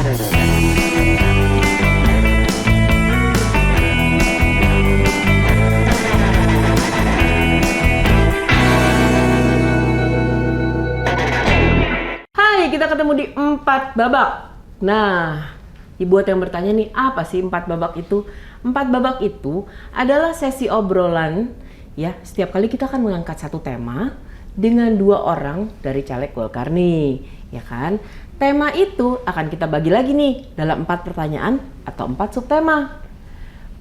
Hai, kita ketemu di 4 babak. Nah, dibuat yang bertanya nih, apa sih 4 babak itu? 4 babak itu adalah sesi obrolan ya. Setiap kali kita akan mengangkat satu tema dengan 2 orang dari caleg Golkar nih, ya kan? Tema itu akan kita bagi lagi nih dalam 4 pertanyaan atau 4 subtema.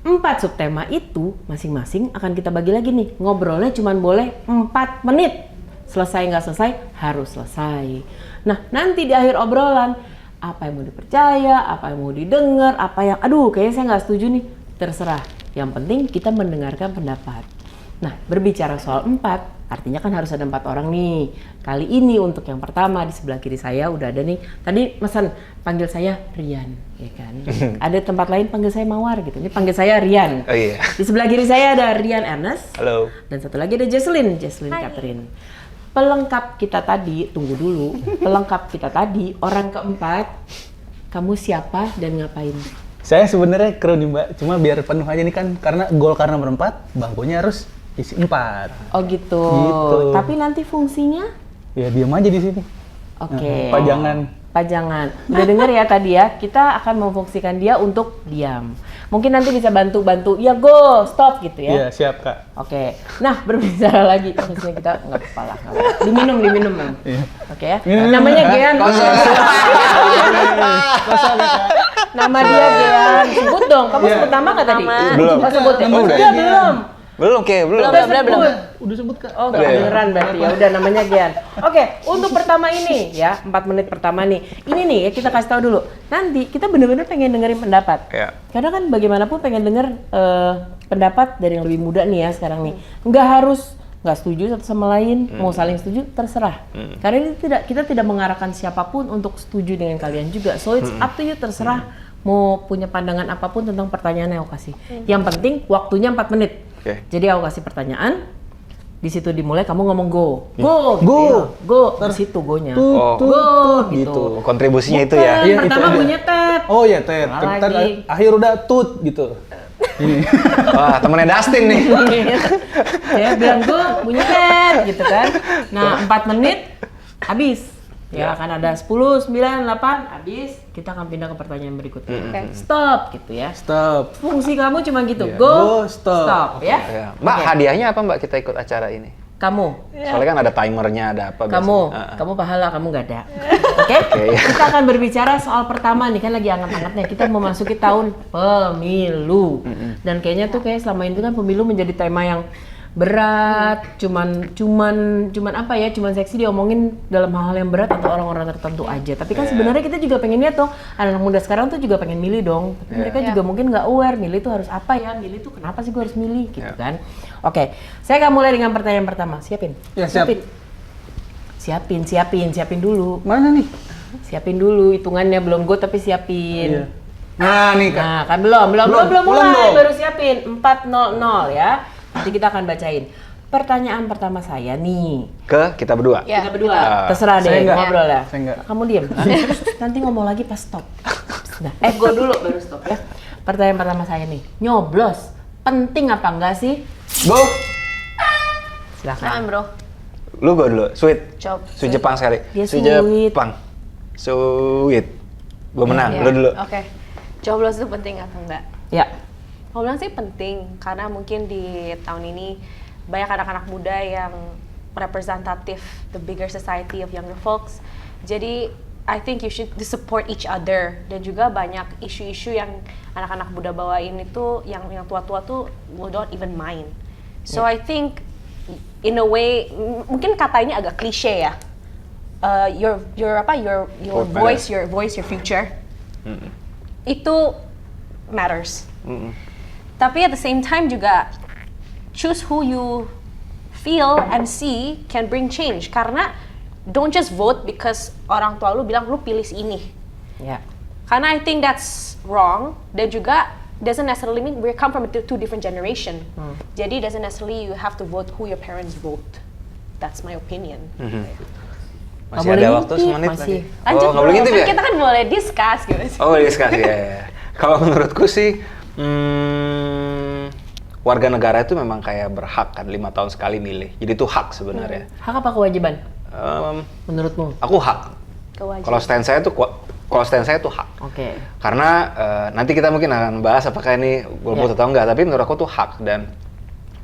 4 subtema itu masing-masing akan kita bagi lagi nih. Ngobrolnya cuma boleh 4 menit. Selesai nggak selesai, harus selesai. Nah, nanti di akhir obrolan, apa yang mau dipercaya, apa yang mau didengar, apa yang, aduh kayaknya saya nggak setuju nih, terserah. Yang penting kita mendengarkan pendapat. Nah, berbicara soal 4, artinya kan harus ada 4 orang nih. Kali ini untuk yang pertama di sebelah kiri saya udah ada nih. Tadi pesan panggil saya Rian, ya kan? Ada tempat lain panggil saya Mawar gitu. Ini panggil saya Rian. Oh iya. Di sebelah kiri saya ada Rian Ernest. Halo. Dan satu lagi ada Jesslyn Catherine. Pelengkap kita tadi, tunggu dulu. Pelengkap kita tadi, orang keempat, kamu siapa dan ngapain? Saya sebenarnya kru nih Mbak, cuma biar penuh aja nih kan, karena Golkar nomor 4, bangkunya harus isi 4. Oh gitu. Tapi nanti fungsinya? Ya diam aja di sini. Oke. Pajangan. Udah denger ya tadi ya, kita akan memfungsikan dia untuk diam. Mungkin nanti bisa bantu-bantu, ya go, stop gitu ya. Iya, siap Kak. Oke. Nah, berbicara lagi, maksudnya kita nggak apa-apa lah. Diminum Mam. Iya. Oke ya. Namanya Gean. Nama dia Gean. Sebut dong. Kamu sebut nama nggak tadi? Belum. Oh, sebut ya? Udah. Belum. Belum. Udah sebut Kak. Oh, nggak beneran berarti ya. Udah namanya Gian. Oke, untuk pertama ini ya, 4 menit pertama nih. Ini nih ya kita kasih tahu dulu. Nanti kita bener-bener pengen dengerin pendapat. Ya. Karena kan bagaimanapun pengen denger pendapat dari yang lebih muda nih ya sekarang nih. Nggak setuju satu sama lain, mau saling setuju terserah. Karena ini kita tidak mengarahkan siapapun untuk setuju dengan kalian juga. So it's up to you, terserah mau punya pandangan apapun tentang pertanyaan yang aku kasih. Yang penting waktunya 4 menit. Okay. Jadi aku kasih pertanyaan, di situ dimulai kamu ngomong go, di situ go-nya. Go gitu. Kontribusinya itu Bukan, ya. Iya, pertama itu bunyinya tet. Oh iya, tet. Salah Ntar lagi. akhir udah tut gitu. Ini. Wah, temennya Dustin nih. Ya bilang go, bunyi tet gitu kan. Nah, 4 menit habis. Ya akan ada 10, 9, 8 habis. Kita akan pindah ke pertanyaan berikutnya. Stop gitu ya. Stop. Fungsi kamu cuma gitu. Iya. Go, Go, stop. ya. Ya. Mbak, Oke. hadiahnya apa Mbak kita ikut acara ini? Kamu Soalnya kan ada timernya, ada apa kamu pahala, kamu nggak ada. Oke? Kita akan berbicara soal pertama nih, kan lagi hangat-hangatnya. Kita memasuki tahun pemilu. Dan kayaknya tuh kayak selama ini kan pemilu menjadi tema yang berat, cuman apa ya, cuman seksi diomongin dalam hal-hal yang berat atau orang-orang tertentu aja. Tapi kan sebenarnya kita juga pengen lihat dong, anak muda sekarang tuh juga pengen milih dong. Tapi mereka juga mungkin nggak aware, milih tuh harus apa ya, milih tuh kenapa sih gue harus milih gitu kan. Oke, saya akan mulai dengan pertanyaan pertama. Siapin. Ya, siap. Siapin dulu. Mana nih? Siapin dulu, hitungannya belum go tapi siapin. Iya. Nah, nih Kak. Nah, kan belum mulai, dong. baru siapin. 400 ya. Nanti kita akan bacain. Pertanyaan pertama saya nih. Ke kita berdua. Ya. Kita berdua. Terserah deh Saya enggak. ngobrol ya. Saya enggak. Kamu diam. Nanti ngomong lagi pas stop. Nah, go dulu baru stop ya. Pertanyaan pertama saya nih. Nyoblos penting apa enggak sih? Go. Silakan. Bro. Lu go dulu. Sweet. Sweet Jepang sekali. Dia Sweet sweet. Jepang. Sweet. Gua menang. Iya. Lu dulu. Oke. Coblos itu penting atau enggak? Ya. Aku bilang sih penting karena mungkin di tahun ini banyak anak-anak muda yang representatif the bigger society of younger folks. Jadi I think you should support each other, dan juga banyak isu-isu yang anak-anak muda bawain itu yang tua-tua tuh don't even mind. So I think in a way mungkin kata ini agak klise ya. Your voice, your future. Itu matters. Tapi at the same time juga choose who you feel and see can bring change. Karena don't just vote because orang tua lu bilang lu pilih ini. Ya. Karena I think that's wrong, dan juga doesn't necessarily mean we come from two different generation. Jadi doesn't necessarily you have to vote who your parents vote. That's my opinion. Masih Nggak ada boleh waktu ngintip, semenit masih. lagi. Lanjut Oh, nggak boleh bro, ngintip kan ya? kita kan boleh discuss gitu. Oh, boleh discuss ya. Kalau menurutku sih, warga negara itu memang kayak berhak kan 5 tahun sekali milih. Jadi itu hak sebenarnya. Hak apa kewajiban menurutmu? Aku hak. Kewajiban. Kalau stand saya tuh hak. Oke. Karena nanti kita mungkin akan bahas apakah ini golput atau enggak, tapi menurut aku tuh hak, dan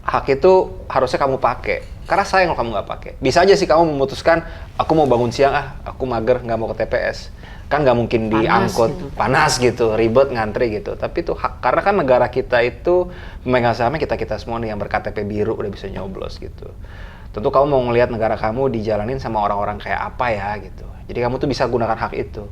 hak itu harusnya kamu pakai. Karena sayang kalau kamu nggak pakai. Bisa aja sih kamu memutuskan, aku mau bangun siang, aku mager, nggak mau ke TPS. Kan nggak mungkin diangkut, panas gitu, ribet, ngantri gitu. Tapi itu hak, karena kan negara kita itu pemegang sahamnya kita semua nih yang berKTP biru udah bisa nyoblos gitu. Tentu kamu mau ngelihat negara kamu dijalanin sama orang-orang kayak apa ya gitu. Jadi kamu tuh bisa gunakan hak itu.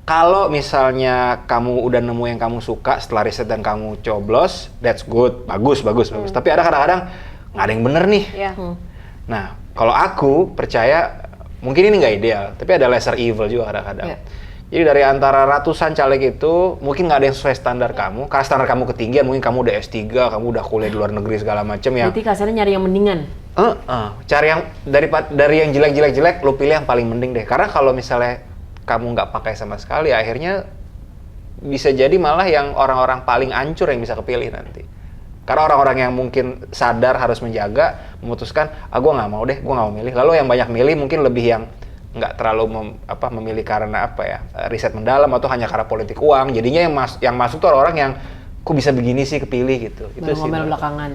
Kalau misalnya kamu udah nemu yang kamu suka setelah riset dan kamu coblos, that's good, bagus. Tapi ada kadang-kadang nggak ada yang bener nih. Yeah. Nah, kalau aku percaya, mungkin ini nggak ideal, tapi ada lesser evil juga kadang-kadang. Yeah. Jadi dari antara ratusan caleg itu, mungkin nggak ada yang sesuai standar kamu, karena standar kamu ketinggian, mungkin kamu udah S3, kamu udah kuliah di luar negeri segala macem yang... Berarti kasarnya nyari yang mendingan. Cari yang, dari yang jelek-jelek, lu pilih yang paling mending deh. Karena kalau misalnya kamu nggak pakai sama sekali, akhirnya bisa jadi malah yang orang-orang paling ancur yang bisa kepilih nanti. Karena orang-orang yang mungkin sadar harus menjaga, memutuskan, gue nggak mau deh, gue nggak mau milih. Lalu yang banyak milih mungkin lebih yang nggak terlalu memilih karena riset mendalam atau hanya karena politik uang. Jadinya yang masuk tuh orang-orang yang kok bisa begini sih kepilih gitu. Itu Baru sih. ngomel belakangan.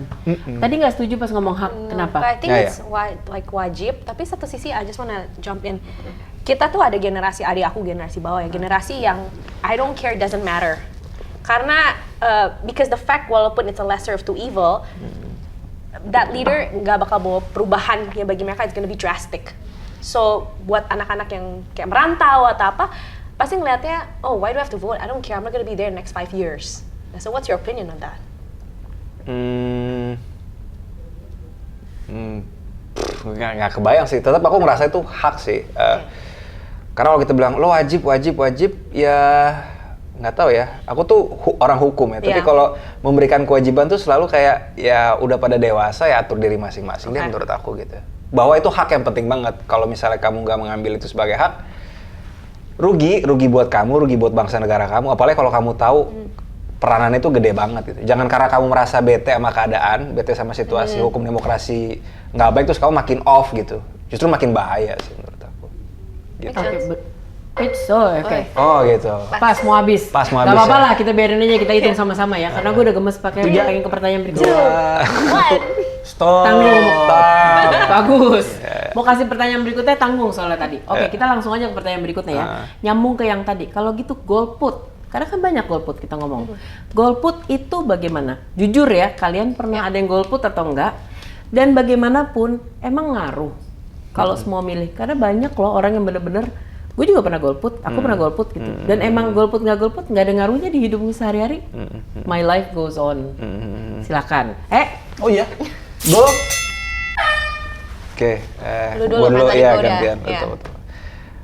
Tadi nggak setuju pas ngomong hak, kenapa? I think Ya, it's like wajib, tapi satu sisi I just wanna jump in. Kita tuh ada generasi, adik aku generasi bawah ya, generasi yang I don't care, doesn't matter. Karena because the fact walaupun it's a lesser of two evil, that leader nggak bakal bawa perubahan ya bagi mereka, it's gonna be drastic. So buat anak-anak yang kayak merantau atau apa, pasti ngelihatnya, oh why do I have to vote? I don't care, I'm not gonna be there next 5 years. So what's your opinion on that? Nggak kebayang sih. Tetap aku ngerasa itu hak sih. Karena kalau kita bilang lo wajib, ya nggak tahu ya. Aku tuh orang hukum ya. Tapi kalau memberikan kewajiban tuh selalu kayak ya udah pada dewasa ya atur diri masing-masing deh menurut aku gitu. Bahwa itu hak yang penting banget. Kalau misalnya kamu nggak mengambil itu sebagai hak, rugi buat kamu, rugi buat bangsa negara kamu. Apalagi kalau kamu tahu peranannya itu gede banget gitu. Jangan karena kamu merasa bete sama keadaan, bete sama situasi hukum demokrasi nggak baik, terus kamu makin off gitu. Justru makin bahaya sih menurut aku. Gitu. Oke. Oh gitu. Pas mau habis. Pas mau Gak habis, apa-apa ya. lah, kita biarin aja, kita hitung sama-sama ya. Karena gue udah gemes pengen ke pertanyaan berikutnya. Stop. Tanggung. Bagus. Mau kasih pertanyaan berikutnya, tanggung soalnya tadi. Oke, kita langsung aja ke pertanyaan berikutnya ya. Nyambung ke yang tadi. Kalau gitu golput. Karena kan banyak golput kita ngomong. Golput itu bagaimana? Jujur ya, kalian pernah ada yang golput atau enggak? Dan bagaimanapun emang ngaruh kalau semua milih. Karena banyak loh orang yang bener-bener, gue juga pernah golput, aku pernah golput gitu. Dan emang golput nggak ada ngaruhnya di hidupmu sehari-hari. My life goes on. Silakan. Oh iya. Go. Oke. Lu dulu, Gua kan tadi iya gua udah. gantian. Iya. Betul.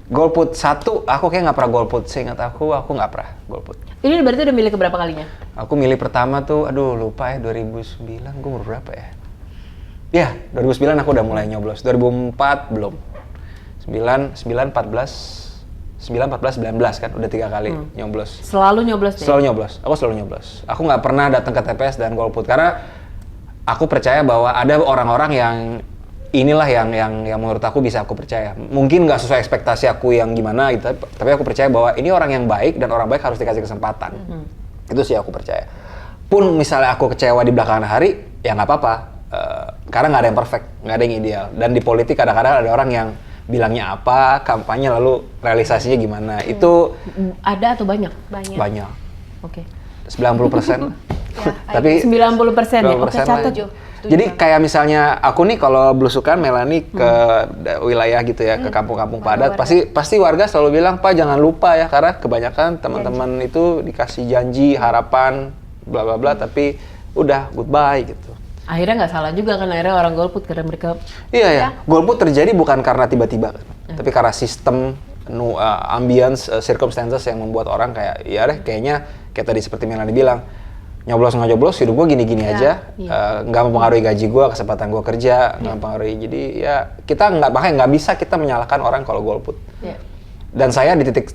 Golput 1, aku kayak nggak pernah golput. Seingat aku nggak pernah golput. Ini berarti udah milih keberapa kalinya? Aku milih pertama tuh, aduh lupa ya, 2009, gue umur berapa ya? Ya, 2009 aku udah mulai nyoblos, 2004 belum. 9, 14, 19 kan, udah 3 kali nyoblos. Selalu nyoblos deh? Selalu nyoblos, aku selalu nyoblos. Aku nggak pernah datang ke TPS dan golput, karena aku percaya bahwa ada orang-orang yang inilah yang menurut aku bisa aku percaya. Mungkin nggak sesuai ekspektasi aku yang gimana gitu, tapi aku percaya bahwa ini orang yang baik dan orang baik harus dikasih kesempatan. Itu sih aku percaya. Pun misalnya aku kecewa di belakangan hari, ya nggak apa-apa. Karena nggak ada yang perfect, nggak ada yang ideal. Dan di politik kadang-kadang ada orang yang bilangnya apa, kampanye lalu realisasinya gimana. Itu ada atau banyak? banyak. Oke. 90%. Tapi 90% ya. Oke, 90% lah. catat. Jadi kayak misalnya aku nih kalau belusukan Melanie ke wilayah gitu ya, ke kampung-kampung padat, pasti warga selalu bilang, "Pak, jangan lupa ya," karena kebanyakan teman-teman itu dikasih janji, harapan, bla bla bla, tapi udah goodbye gitu. Akhirnya nggak salah juga kan, akhirnya orang golput karena mereka Iya ya, golput terjadi bukan karena tiba-tiba kan, tapi karena sistem, ambience, circumstances yang membuat orang kayak, ya deh kayaknya kayak tadi seperti Melanie bilang, nyoblos nggak nyoblos hidup gue gini-gini Iya. aja, nggak mempengaruhi gaji gue, kesempatan gue kerja, nggak mempengaruhi. Jadi ya kita nggak bisa kita menyalahkan orang kalau golput. Iya. Dan saya di titik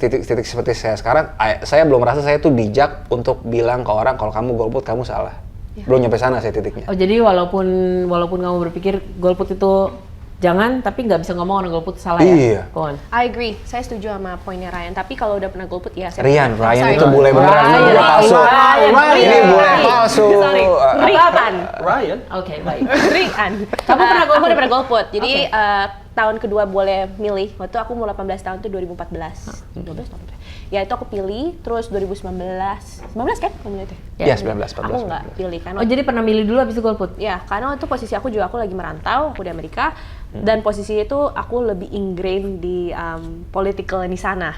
seperti saya sekarang, saya belum merasa saya tuh bijak untuk bilang ke orang kalau kamu golput kamu salah. Belum nyampe sana saya titiknya. Oh jadi walaupun kamu berpikir golput itu jangan, tapi nggak bisa ngomong orang golput salah Iya. ya? Kon. I agree, saya setuju sama poinnya Ryan. Tapi kalau udah pernah golput ya saya. Ryan Sorry. itu bule beneran, ini bule palsu. Ini bule palsu. Sorry. Rian. Ryan? Oke, baik. Rian. Kamu pernah golput? Aku udah pernah golput. Jadi Oke. tahun kedua boleh milih. Waktu aku mau 18 tahun tuh 2014. 12 tahun. Ya itu aku pilih, terus 2019. 19 kan? Kamu itu? Ya 19, 14. Aku nggak pilih kan. Oh jadi pernah milih dulu habis itu golput? Ya, karena itu posisi aku juga aku lagi merantau, aku di Amerika, dan posisi itu aku lebih ingrained di political di sana.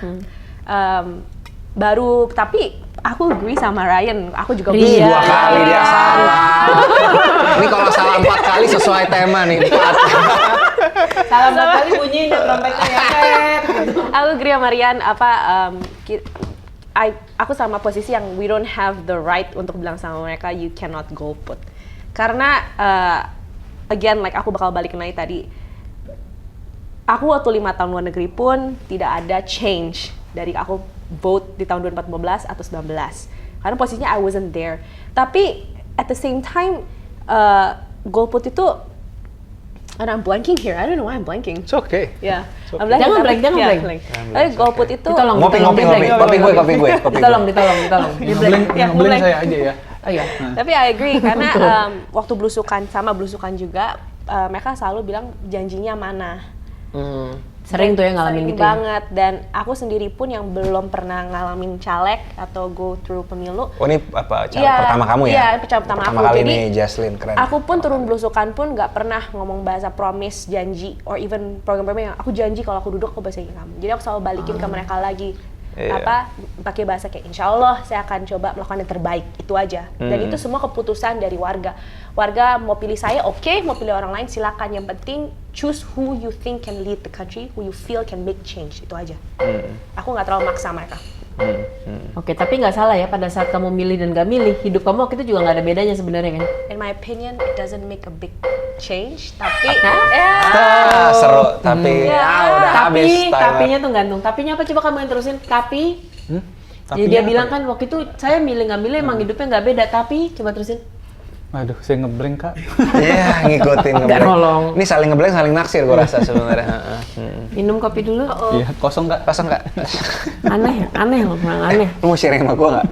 Baru, tapi aku agree sama Ryan, aku juga Iya. Ih, 2 kali dia salah. Ini kalau salah 4 kali sesuai tema nih, 4. Salam 4 kali bunyinya trompetnya ya. Aku agree sama Ryan, aku sama posisi yang we don't have the right untuk bilang sama mereka you cannot golput. Karena again like aku bakal balik lagi tadi. Aku waktu 5 tahun luar negeri pun tidak ada change dari aku vote di tahun 2014 atau 19. Karena posisinya I wasn't there. Tapi at the same time golput itu and I'm blanking here. I don't know why I'm blanking. It's okay. Ya, Jangan blank, jangan blank. Tapi golput itu Ditolong. Ngopi. Ditolong, ditolong. Ngeblank ngeblank. saya aja ya. Oh iya. Tapi I agree karena waktu belusukan juga mereka selalu bilang janjinya mana. Sering tuh ya ngalamin Sering gitu ya? banget, dan aku sendiri pun yang belum pernah ngalamin caleg atau go through pemilu. Oh ini apa cara Iya, pertama kamu ya? iya, cara pertama aku. kali Jadi, nih Jaslyn, keren. Aku pun turun belusukan pun nggak pernah ngomong bahasa promise, janji, or even program-program yang aku janji kalau aku duduk aku bahasain kamu. Jadi aku selalu balikin ke mereka lagi. Iya. Pakai bahasa kayak insya Allah saya akan coba melakukan yang terbaik, itu aja. Dan itu semua keputusan dari warga. Warga mau pilih saya oke, mau pilih orang lain silakan. Yang penting choose who you think can lead the country, who you feel can make change, itu aja. Aku nggak terlalu maksa mereka. Oke, tapi nggak salah ya pada saat kamu milih dan nggak milih, hidup kamu waktu itu juga nggak ada bedanya sebenarnya kan? In my opinion, it doesn't make a big change, tapi Seru, tapi udah habis timer. Tapinya tuh gantung. Tapinya apa coba kamu yang terusin? Tapi Tapinya dia apa bilang ya? kan waktu itu saya milih nggak milih emang hidupnya nggak beda. Tapi coba terusin. Aduh, saya ngeblank Kak. Iya, ngikutin Nggak ngeblank. nolong. Ini saling ngeblank, saling naksir gue rasa sebenarnya. Minum kopi dulu. Iya, kosong Kak. Pasang nggak? Aneh loh, memang aneh. Lu mau sharing sama gue nggak?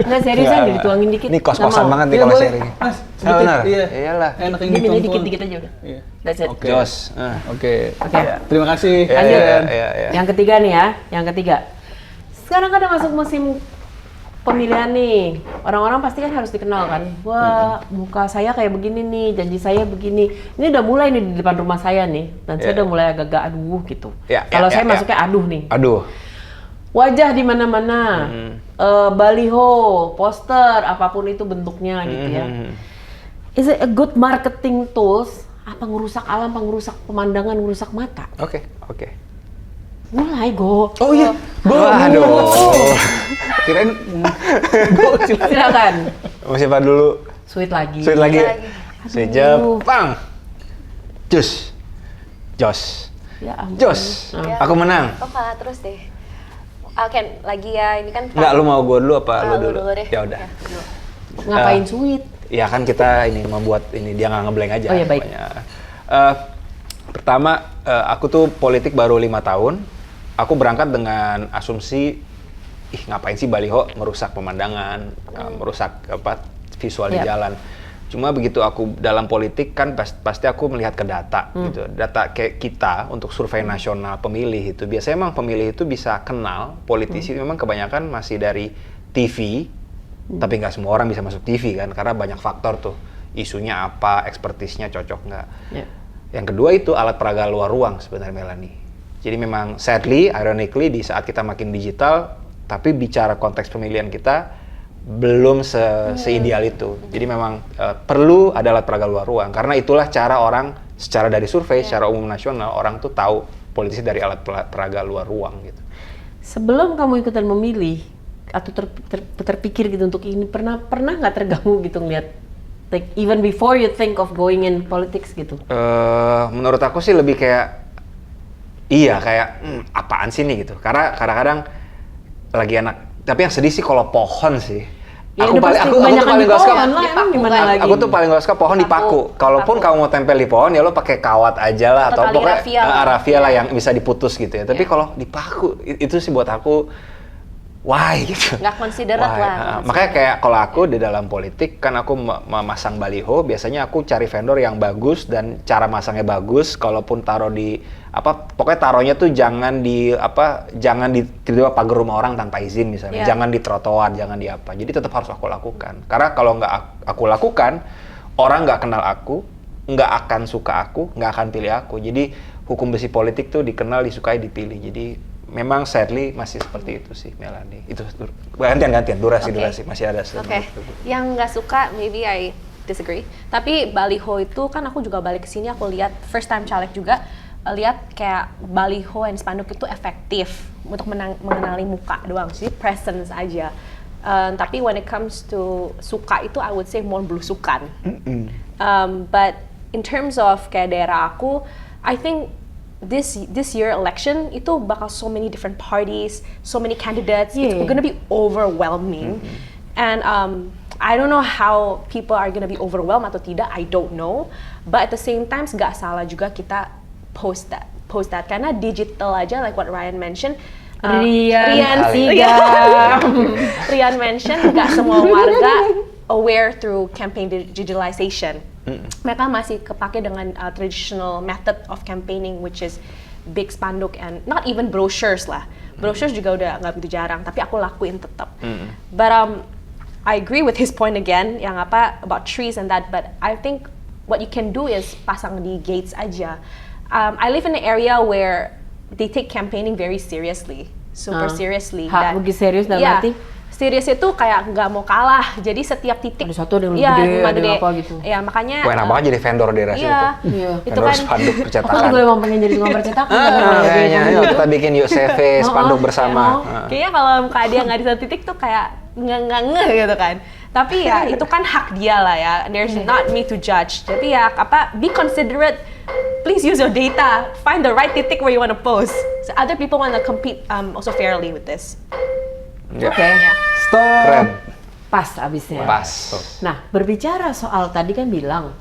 Nggak seriusan, Nggak. jadi dituangin dikit. Ini kos-kosan Nggak mau. banget nih Iya, kalau boleh. sharing. Mas, Oh, sedikit. benar? Iya. Iyalah. Enak yang Dia milih dituang-tuang. dikit-dikit aja udah. Iya. That's it. Oke. Jos. Oke. Oke. Terima kasih. Iya, Lanjut. iya. Yang ketiga nih ya, yang ketiga. Sekarang kan udah masuk musim pemilihan nih, orang-orang pasti kan harus dikenal kan. Wah, muka saya kayak begini nih, janji saya begini. Ini udah mulai nih di depan rumah saya nih, dan saya udah mulai agak-agak aduh gitu. Kalau saya masuknya aduh nih. Aduh. Wajah di mana-mana, baliho, poster, apapun itu bentuknya gitu ya. Is it a good marketing tools? Apa ngerusak alam, apa ngerusak pemandangan, ngerusak mata? Oke. Mulai, Go. Oh iya, Aduh. Kirain Silakan. Mau siapa dulu? Sweet lagi. Sweet lagi. Aduh. Sweet Jepang. Jos. Ya ampun. Jos. Ah. Aku menang. Kok kalah terus deh. Ken, lagi ya ini kan. Enggak, lu mau gue dulu apa lu Lu dulu? dulu deh. Ya udah. Ngapain sweet? Ya kan kita ini membuat ini dia nggak ngeblank aja. Oh ya, baik. pokoknya. Pertama, aku tuh politik baru 5 tahun. Aku berangkat dengan asumsi, ngapain sih baliho merusak pemandangan, merusak visual di jalan. Cuma begitu aku dalam politik kan pasti aku melihat ke data gitu. Data kayak kita untuk survei nasional pemilih itu biasanya emang pemilih itu bisa kenal politisi memang kebanyakan masih dari TV. Tapi nggak semua orang bisa masuk TV kan, karena banyak faktor tuh. Isunya apa, ekspertisnya cocok nggak. Ya. Yang kedua itu alat peraga luar ruang sebenarnya Melanie. Jadi memang sadly, ironically di saat kita makin digital, tapi bicara konteks pemilihan kita belum seideal itu. Jadi memang perlu ada alat peraga luar ruang, karena itulah cara orang secara dari survei, secara umum nasional, orang tuh tahu politisi dari alat peraga luar ruang gitu. Sebelum kamu ikutan memilih, atau terpikir gitu untuk ini, pernah nggak terganggu gitu ngeliat like even before you think of going in politics gitu? Menurut aku sih lebih kayak iya kayak apaan sih nih gitu. Karena kadang-kadang lagi enak. Tapi yang sedih sih kalau pohon sih. Ya, aku tuh paling gak suka aku tuh paling gak suka pohon dipaku. Kalaupun kamu mau tempel di pohon ya lo pakai kawat aja lah atau pokoknya raffia lah yang bisa diputus gitu ya. Tapi kalau dipaku itu sih buat aku why gitu. Nggak considerate lah. Makanya kayak kalau aku di dalam politik kan aku memasang baliho, biasanya aku cari vendor yang bagus dan cara masangnya bagus. Kalaupun taruh di pokoknya taruhnya tuh jangan di tiba-tiba pagar rumah orang tanpa izin misalnya. Jangan di trotoar, jangan di apa. Jadi tetap harus aku lakukan. Karena kalau nggak aku lakukan, orang nggak kenal aku, nggak akan suka aku, nggak akan pilih aku. Jadi hukum besi politik tuh dikenal, disukai, dipilih. Jadi memang sadly masih seperti itu sih, Melanie. Itu gantian durasi masih ada. Oke. Yang nggak suka maybe I disagree. Tapi baliho itu kan aku juga balik ke sini aku lihat first time caleg juga lihat kayak baliho and spanduk itu efektif untuk mengenali muka doang sih, presence aja. Tapi when it comes to suka itu I would say more belusukan. But in terms of kayak daerah aku, I think this year election itu bakal so many different parties, so many candidates. It's gonna be overwhelming, and I don't know how people are gonna be overwhelmed atau tidak. I don't know, but at the same time nggak salah juga kita post that karena digital aja like what Ryan mentioned. Rian mentioned nggak semua warga aware through campaign digitalization. Mereka masih kepake dengan traditional method of campaigning, which is big spanduk and not even brochures lah. Brochures juga udah nggak begitu jarang, tapi aku lakuin tetap. But I agree with his point again, yang about trees and that. But I think what you can do is pasang di gates aja. I live in an area where they take campaigning very seriously, super seriously. Begitu serius dalam arti? Serius itu kayak nggak mau kalah, jadi setiap titik ada satu yang lebih gede, apa gitu. Ya makanya. Enak banget jadi vendor di daerah situ. Itu vendor kan. Spanduk percetakan. Aku juga emang pengen jadi tukang percetakan. Kayaknya kita bikin yuk CV spanduk bersama. Kayaknya kalau muka dia nggak di satu titik tuh kayak nge gitu kan. Tapi ya itu kan hak dia lah ya. There's not me to judge. Tapi ya be considerate. Please use your data. Find the right titik where you want to post. So other people want to compete also fairly with this. Oke. Stop. Keren. Pas abisnya. Pas. Nah, berbicara soal tadi kan bilang,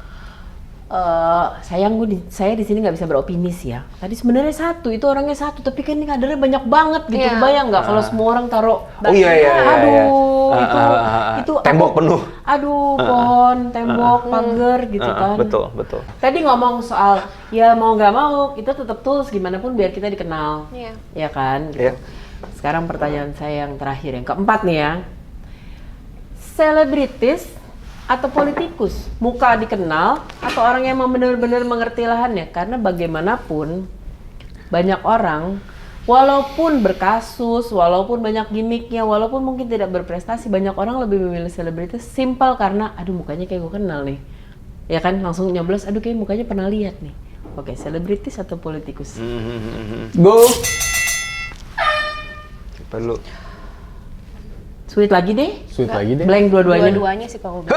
saya di sini nggak bisa beropini sih ya. Tadi sebenarnya satu, itu orangnya satu, tapi kan ini kadernya banyak banget gitu. Bayang nggak kalau semua orang taruh? Itu tembok penuh. Aduh, pohon, tembok, pagar gitu kan. Betul. Tadi ngomong soal ya mau nggak mau kita tetap tulus gimana pun biar kita dikenal, ya kan? Gitu. Sekarang pertanyaan saya yang terakhir, yang keempat nih ya. Selebritis atau politikus? Muka dikenal atau orang yang benar-benar mengerti lahannya? Karena bagaimanapun banyak orang, walaupun berkasus, walaupun banyak gimmicknya, walaupun mungkin tidak berprestasi, banyak orang lebih memilih selebritis simpel karena aduh mukanya kayak gue kenal nih. Ya kan, langsung nyoblos, aduh kayak mukanya pernah lihat nih. Oke, selebritis atau politikus? Go. Perlu. Sweet lagi deh. Blank dua-duanya. Dua-duanya sih kalau gue.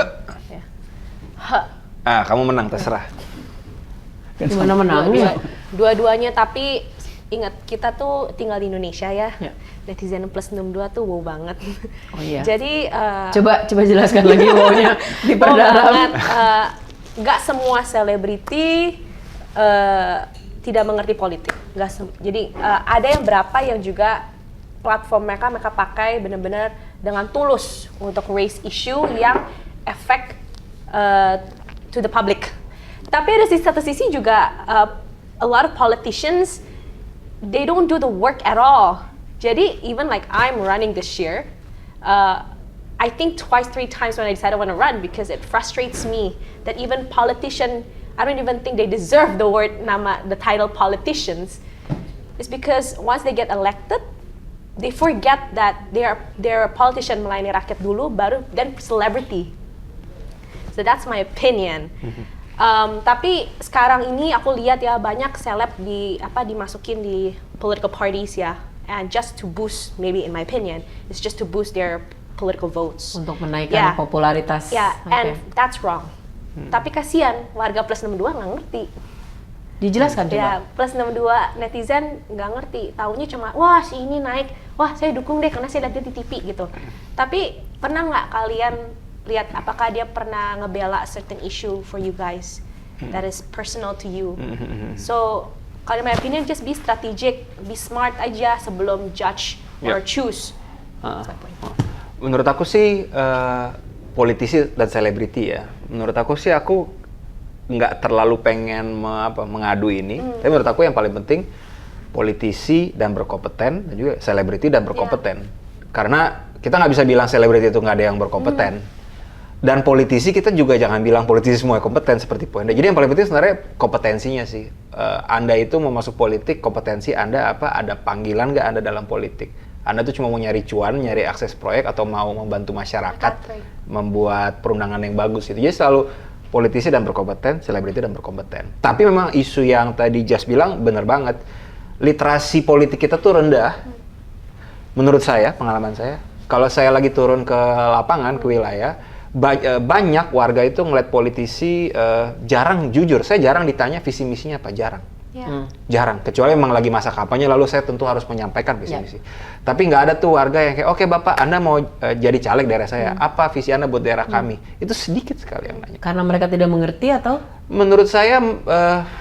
Kamu menang terserah. Gimana menangnya? Dua-duanya, tapi ingat kita tuh tinggal di Indonesia ya. Netizen plus 62 tuh wow banget. Oh iya. Jadi coba jelaskan lagi wow-nya di perdalam. Nggak semua selebriti tidak mengerti politik. Jadi ada yang berapa yang juga platform mereka pakai benar-benar dengan tulus untuk raise issue yang affect to the public. Tapi ada satu sisi juga a lot of politicians they don't do the work at all. Jadi even like I'm running this year, I think 2-3 times when I decided I want to run because it frustrates me that even politician, I don't even think they deserve the title politicians. It's because once they get elected, they forget that they're a politician melayani rakyat dulu, baru then celebrity. So that's my opinion. Tapi sekarang ini aku lihat ya banyak seleb dimasukin di political parties ya. and just to boost, maybe in my opinion, it's just to boost their political votes. Untuk menaikkan popularitas. Yeah, Oke. and that's wrong. Tapi kasihan warga plus 62 nggak ngerti. Dijelaskan coba. Ya, plus 62 netizen nggak ngerti. Taunya cuma, wah si ini naik, wah saya dukung deh karena saya lihat dia di TV gitu. Tapi pernah nggak kalian lihat apakah dia pernah ngebela a certain issue for you guys that is personal to you? So, kalau in my opinion, just be strategic, be smart aja sebelum judge or choose. That's my point. Menurut aku sih politisi dan selebriti ya. Menurut aku sih aku nggak terlalu pengen mengadu ini. Tapi menurut aku yang paling penting politisi dan berkompeten dan juga selebriti dan berkompeten. Karena kita nggak bisa bilang selebriti itu nggak ada yang berkompeten. Dan politisi kita juga jangan bilang politisi semua kompeten seperti Poenda. Jadi yang paling penting sebenarnya kompetensinya sih. Anda itu mau masuk politik, kompetensi Anda apa? Ada panggilan nggak Anda dalam politik? Anda tuh cuma mau nyari cuan, nyari akses proyek, atau mau membantu masyarakat membuat perundangan yang bagus gitu. Jadi selalu politisi dan berkompeten, selebriti dan berkompeten. Tapi memang isu yang tadi Jas bilang benar banget. Literasi politik kita tuh rendah. Menurut saya, pengalaman saya, kalau saya lagi turun ke lapangan, ke wilayah, banyak warga itu ngeliat politisi jarang, jujur, saya jarang ditanya visi misinya apa, jarang. Jarang, kecuali memang lagi masa kampanye, lalu saya tentu harus menyampaikan visi misi. Tapi nggak ada tuh warga yang kayak, oke Bapak, Anda mau jadi caleg daerah saya, apa visi Anda buat daerah kami? Itu sedikit sekali yang nanya. Karena mereka tidak mengerti atau? Menurut saya,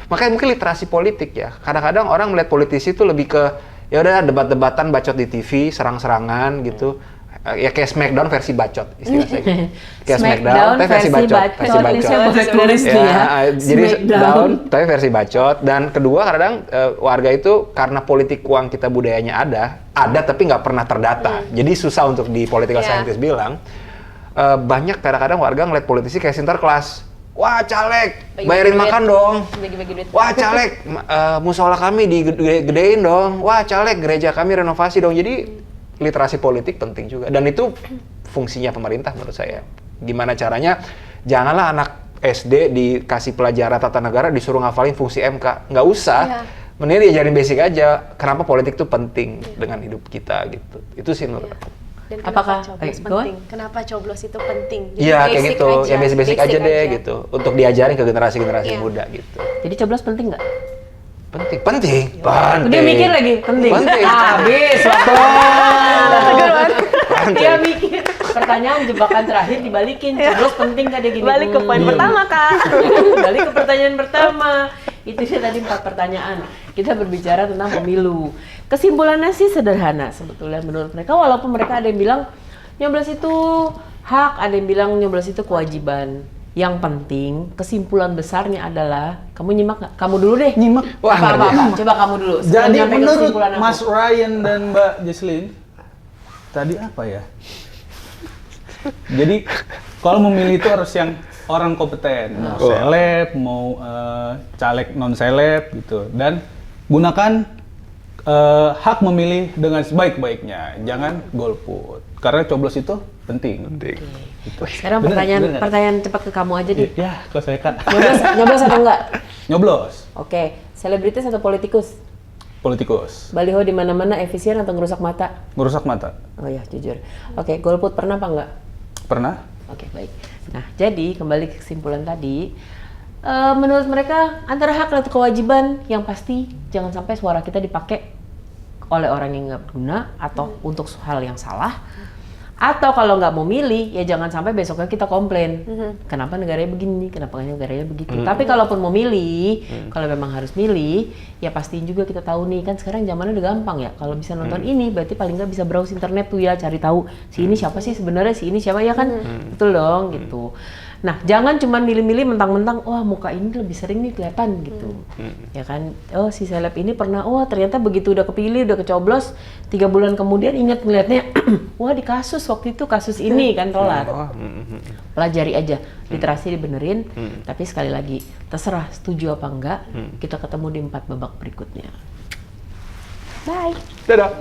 makanya mungkin literasi politik ya. Kadang-kadang orang melihat politisi itu lebih ke, ya udah debat-debatan, bacot di TV, serang-serangan gitu. Ya kayak Smackdown versi bacot istilah saya gitu. Kayak Smackdown tapi versi bacot. Ini saya boleh tulis nih ya. Jadi Smackdown tapi versi bacot. Dan kedua kadang warga itu karena politik uang kita budayanya ada tapi nggak pernah terdata. Jadi susah untuk di political scientist bilang. Banyak kadang-kadang warga ngeliat politisi kayak Sinterklas. Wah caleg, bayarin makan dong. Wah caleg, musola kami digedein dong. Wah caleg, gereja kami renovasi dong. Jadi literasi politik penting juga, dan itu fungsinya pemerintah menurut saya. Gimana caranya? Janganlah anak SD dikasih pelajaran tata negara disuruh ngafalin fungsi MK, nggak usah. Mending diajarin basic aja. Kenapa politik itu penting dengan hidup kita gitu. Itu sih menurut aku. Dan Apakah coblos penting? Kenapa coblos itu penting? Iya kayak gitu, ya basic aja deh gitu, untuk diajarin ke generasi muda gitu. Jadi coblos penting nggak? Penting. Dia mikir lagi, penting. Habis waktu. Dia mikir. Pertanyaan jebakan terakhir dibalikin. Coblos penting tadi gini. Balik ke poin pertama, Kak. Balik ke pertanyaan pertama. Itu sih tadi 4 pertanyaan. Kita berbicara tentang pemilu. Kesimpulannya sih sederhana sebetulnya menurut mereka. Walaupun mereka ada yang bilang nyoblos itu hak, ada yang bilang nyoblos itu kewajiban. Yang penting, kesimpulan besarnya adalah, kamu nyimak nggak? Kamu dulu deh. Nyimak. Wah, apa? Coba kamu dulu. Jadi Sampai menurut kesimpulan aku. Mas Ryan dan Mbak Jesslyn, tadi apa ya? Jadi kalau memilih itu harus yang orang kompeten, mau seleb, mau caleg non seleb gitu, dan gunakan hak memilih dengan sebaik-baiknya, jangan golput, karena coblos itu penting. Gitu. Sekarang Bener. pertanyaan cepat ke kamu aja deh. Ya, kalau saya Kak. Nyoblos atau enggak? Nyoblos. Oke, selebritis atau politikus? Politikus. Baliho di mana-mana efisien atau ngerusak mata? Ngerusak mata. Oh ya, jujur. Oke, golput pernah apa enggak? Pernah? Oke, baik. Nah, jadi kembali ke kesimpulan tadi, menurut mereka antara hak dan kewajiban, yang pasti jangan sampai suara kita dipakai oleh orang yang nggak berguna atau untuk hal yang salah. Atau kalau nggak mau milih, ya jangan sampai besoknya kita komplain. Kenapa negaranya begini, kenapa negaranya begitu. Tapi kalaupun mau milih, kalau memang harus milih, ya pastiin juga kita tahu nih, kan sekarang zamannya udah gampang ya. Kalau bisa nonton ini, berarti paling nggak bisa browse internet tuh ya, cari tahu si ini siapa sih sebenarnya, si ini siapa ya kan. Betul dong gitu. Nah, jangan cuma milih-milih mentang-mentang, wah muka ini lebih sering nih kelihatan gitu. Ya kan, oh si seleb ini pernah, wah ternyata begitu udah kepilih, udah kecoblos, 3 bulan kemudian ingat ngeliatnya, wah di kasus waktu itu kasus ini kan telat. Pelajari aja, literasi dibenerin, tapi sekali lagi, terserah setuju apa enggak, kita ketemu di 4 babak berikutnya. Bye! Dadah!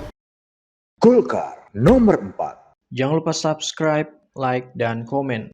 Golkar nomor 4. Jangan lupa subscribe, like, dan komen.